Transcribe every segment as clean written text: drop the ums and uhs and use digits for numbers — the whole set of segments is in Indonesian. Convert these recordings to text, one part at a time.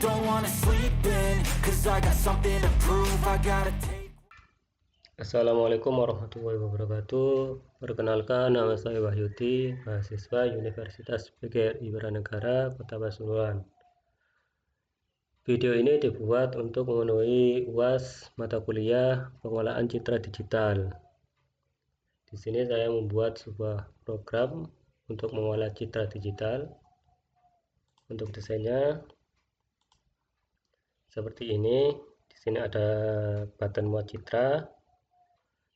don't wanna sleep in, cause I got something to prove. I gotta take. Assalamualaikum warahmatullahi wabarakatuh. Perkenalkan, nama saya Wahyudi, mahasiswa Universitas PGRI Wiranegara, Kota Pasuruan. Video ini dibuat untuk memenuhi UAS mata kuliah pengolahan citra digital. Di sini saya membuat sebuah program untuk mengolah citra digital. Untuk desainnya seperti ini. Di sini ada button muat citra.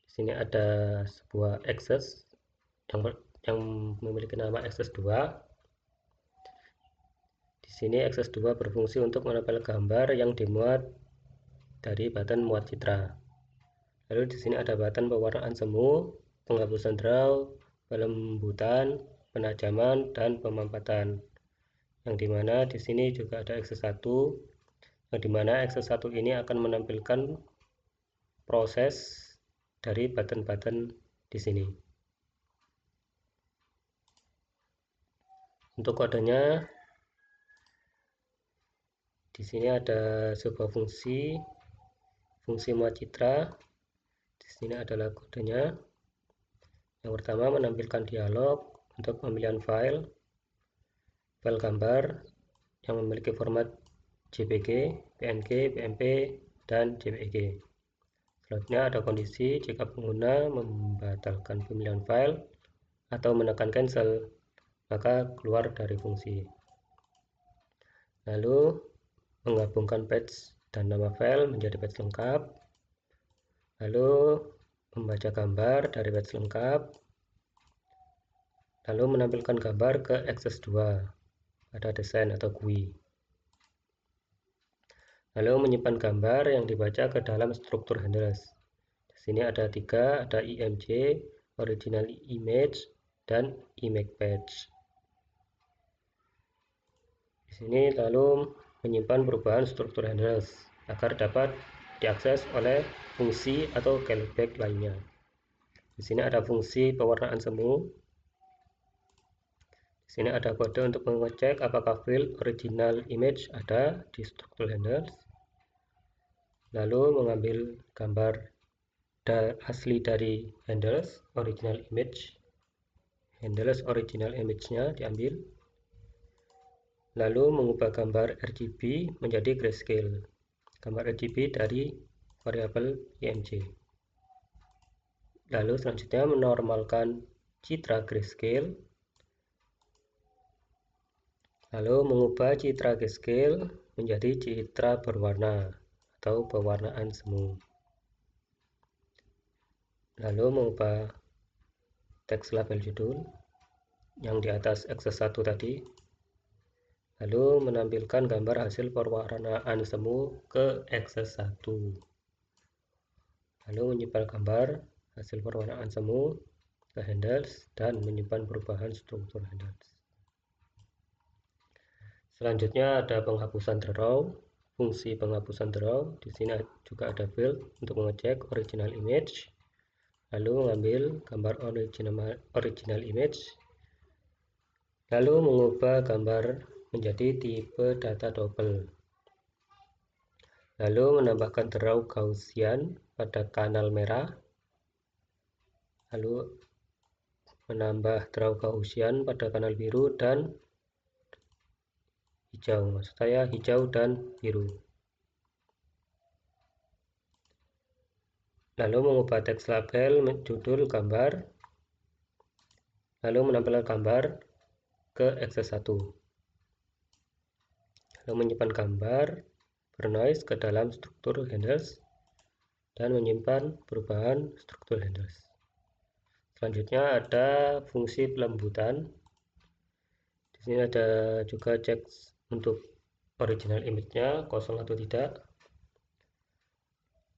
Di sini ada sebuah akses yang memiliki nama akses 2. Di sini akses 2 berfungsi untuk menempel gambar yang dimuat dari button muat citra. Lalu di sini ada button pewarnaan semu, penghapusan draw, pelembutan, penajaman, dan pemampatan. Yang dimana di sini juga ada akses 1, yang dimana akses 1 ini akan menampilkan proses dari button-button di sini. Untuk kodenya di sini ada sebuah fungsi muat citra. Di sini adalah kodenya. Yang pertama menampilkan dialog untuk pemilihan file gambar yang memiliki format JPG, PNG, PNP, dan JPEG. Selanjutnya ada kondisi jika pengguna membatalkan pemilihan file atau menekan cancel, maka keluar dari fungsi. Lalu menggabungkan batch dan nama file menjadi batch lengkap. Lalu membaca gambar dari batch lengkap. Lalu menampilkan gambar ke akses 2 pada desain atau GUI. Lalu menyimpan gambar yang dibaca ke dalam struktur handles. Di sini ada 3, ada IMG, original image, dan image batch. Di sini lalu menyimpan perubahan struktur handles agar dapat diakses oleh fungsi atau callback lainnya. Di sini ada fungsi pewarnaan semu. Di sini ada kode untuk mengecek apakah file original image ada di struktur handles. Lalu mengambil gambar asli dari handles original image-nya diambil. Lalu mengubah gambar RGB menjadi grayscale. Gambar RGB dari variabel IMG. Lalu selanjutnya menormalkan citra grayscale. Lalu mengubah citra grayscale menjadi citra berwarna atau pewarnaan semu. Lalu mengubah teks label judul yang di atas akses 1 tadi. Lalu menampilkan gambar hasil pewarnaan semu ke akses 1. Lalu menyimpan gambar hasil pewarnaan semu ke handles dan menyimpan perubahan struktur handles. Selanjutnya ada penghapusan draw. Fungsi penghapusan draw. Di sini juga ada field untuk mengecek original image. Lalu mengambil gambar original image. Lalu mengubah gambar menjadi tipe data double. Lalu menambahkan draw Gaussian pada kanal merah. Lalu menambah draw Gaussian pada kanal biru dan hijau, maksud saya hijau dan biru. Lalu mengubah teks label judul gambar. Lalu menampilkan gambar ke akses 1. Lalu menyimpan gambar bernoise ke dalam struktur handles dan menyimpan perubahan struktur handles. Selanjutnya ada fungsi pelembutan. Di sini ada juga cek untuk original image-nya kosong atau tidak.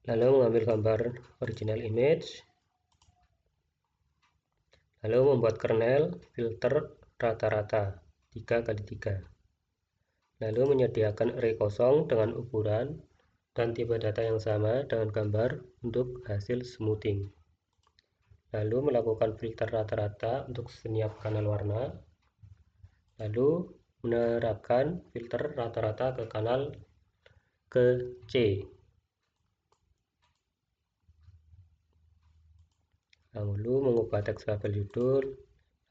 Lalu mengambil gambar original image. Lalu membuat kernel filter rata-rata 3x3. Lalu menyediakan array kosong dengan ukuran dan tipe data yang sama dengan gambar untuk hasil smoothing. Lalu melakukan filter rata-rata untuk setiap kanal warna. Lalu menerapkan filter rata-rata ke kanal ke C. Lalu mengubah teks label judul,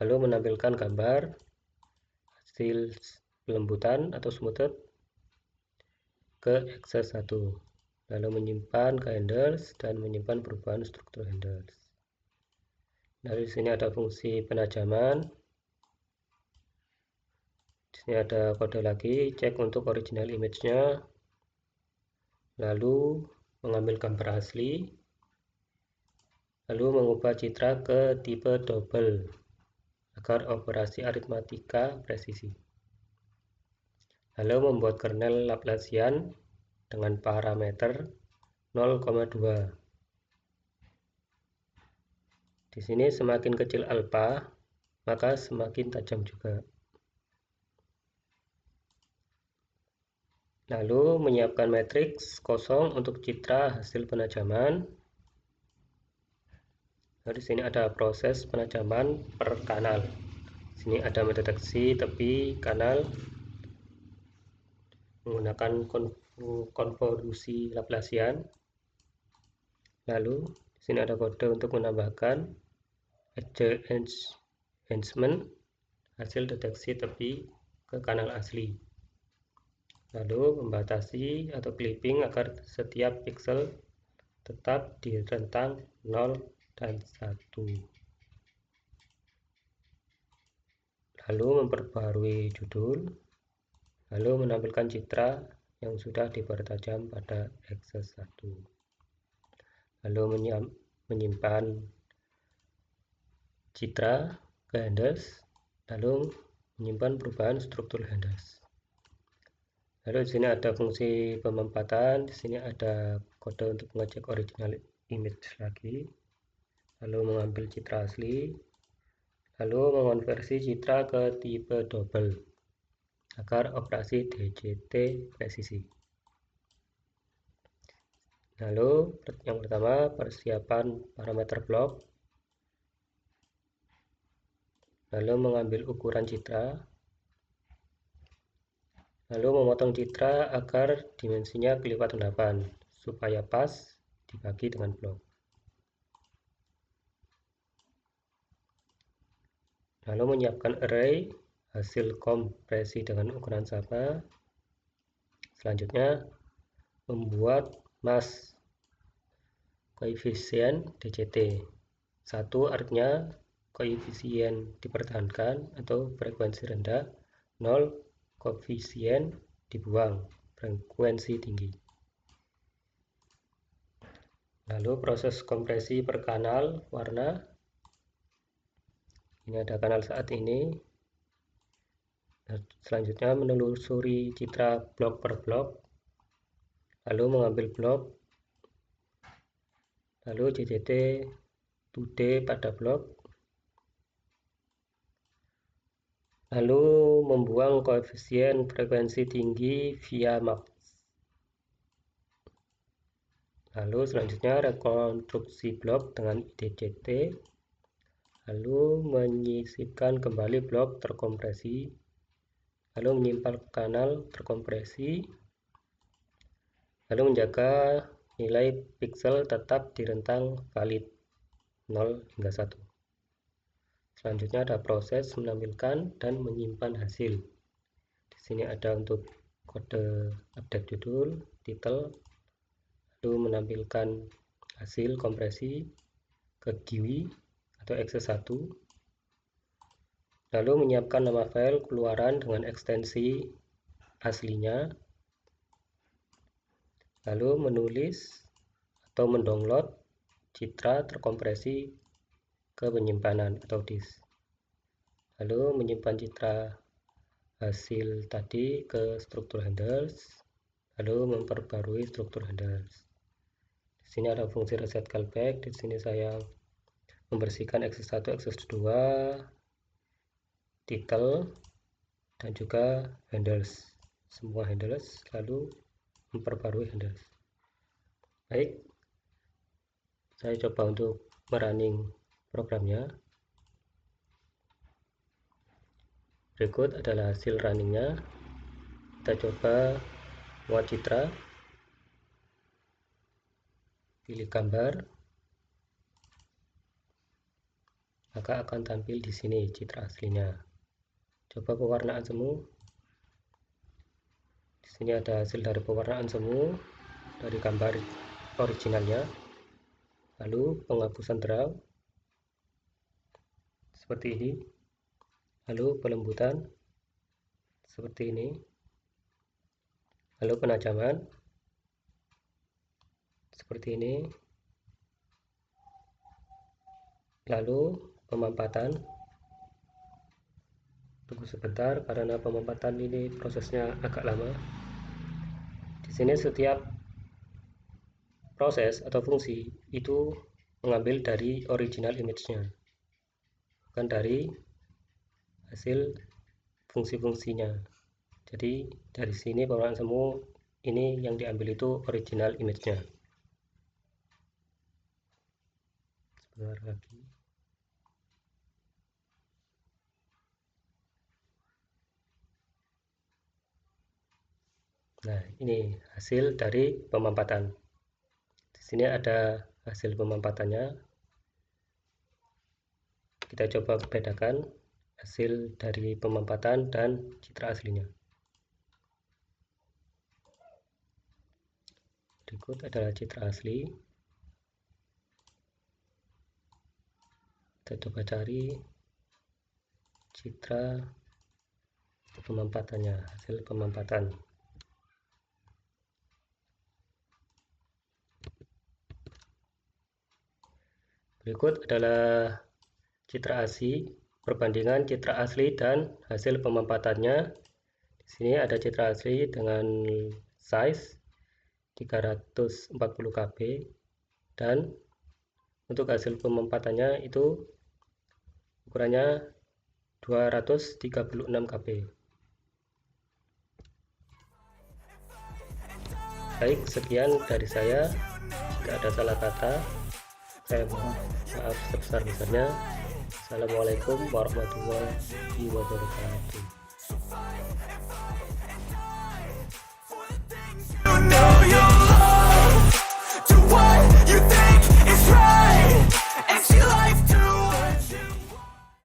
lalu menampilkan gambar hasil pelembutan atau smoothed ke akses 1, lalu menyimpan ke handles dan menyimpan perubahan struktur handles. Lalu di sini ada fungsi penajaman. Di sini ada kode lagi, cek untuk original image-nya, lalu mengambil gambar asli, lalu mengubah citra ke tipe double agar operasi aritmatika presisi. Lalu membuat kernel Laplacian dengan parameter 0,2. Di sini semakin kecil alfa, maka semakin tajam juga. Lalu menyiapkan matriks kosong untuk citra hasil penajaman. Nah, di sini ada proses penajaman per kanal. Di sini ada mendeteksi tepi kanal menggunakan konvolusi Laplacian. Lalu di sini ada kode untuk menambahkan edge enhancement hasil deteksi tepi ke kanal asli. Lalu membatasi atau clipping agar setiap pixel tetap di rentang 0 dan 1. Lalu memperbarui judul, lalu menampilkan citra yang sudah dipertajam pada akses 1. Lalu menyimpan citra ke handles, lalu menyimpan perubahan struktur handles. Lalu di sini ada fungsi pemempatan, di sini ada kode untuk mengecek original image lagi, lalu mengambil citra asli, lalu mengonversi citra ke tipe double agar operasi DCT presisi. Lalu yang pertama, persiapan parameter blok, lalu mengambil ukuran citra, lalu memotong citra agar dimensinya kelipat 8 supaya pas dibagi dengan blok. Lalu menyiapkan array hasil kompresi dengan ukuran sama. Selanjutnya membuat mask koefisien DCT. 1 artinya koefisien dipertahankan atau frekuensi rendah, 0 koefisien dibuang, frekuensi tinggi. Lalu proses kompresi per kanal warna. Ini ada kanal saat ini. Selanjutnya menelusuri citra blok per blok, lalu mengambil blok, lalu DCT 2D pada blok, lalu membuang koefisien frekuensi tinggi via max. Lalu selanjutnya rekonstruksi blok dengan DCT, lalu menyisipkan kembali blok terkompresi, lalu menyimpan kanal terkompresi, lalu menjaga nilai pixel tetap di rentang valid 0 hingga 1. Selanjutnya ada proses menampilkan dan menyimpan hasil. Di sini ada untuk kode update judul, title, lalu menampilkan hasil kompresi ke GUI atau akses 1, lalu menyiapkan nama file keluaran dengan ekstensi aslinya, lalu menulis atau mendownload citra terkompresi ke penyimpanan atau disk, lalu menyimpan citra hasil tadi ke struktur handles, lalu memperbarui struktur handles. Di sini ada fungsi reset callback. Di sini saya membersihkan akses 1, akses 2, title, dan juga handles, semua handles, lalu memperbarui handles. Baik, saya coba untuk merunning programnya. Berikut adalah hasil runningnya. Kita coba muat citra, pilih gambar, maka akan tampil di sini citra aslinya. Coba pewarnaan semu. Di sini ada hasil dari pewarnaan semu dari gambar originalnya. Lalu penghapusan draw seperti ini. Lalu pelembutan seperti ini. Lalu penajaman seperti ini. Lalu pemampatan. Tunggu sebentar karena pemampatan ini prosesnya agak lama. Di sini setiap proses atau fungsi itu mengambil dari original image-nya, bukan dari hasil fungsi-fungsinya. Jadi dari sini pewarnaan semu ini yang diambil itu original image-nya. Sebentar lagi. Nah, ini hasil dari pemampatan. Di sini ada hasil pemampatannya. Kita coba bedakan hasil dari pemampatan dan citra aslinya. Berikut adalah citra asli. Kita coba cari citra pemampatannya, hasil pemampatan. Berikut adalah citra asli, perbandingan citra asli dan hasil pemampatannya. Di sini ada citra asli dengan size 340 KB dan untuk hasil pemampatannya itu ukurannya 236 KB. Baik, sekian dari saya. Jika ada salah kata, saya mohon maaf sebesar-besarnya. Assalamualaikum warahmatullahi wabarakatuh.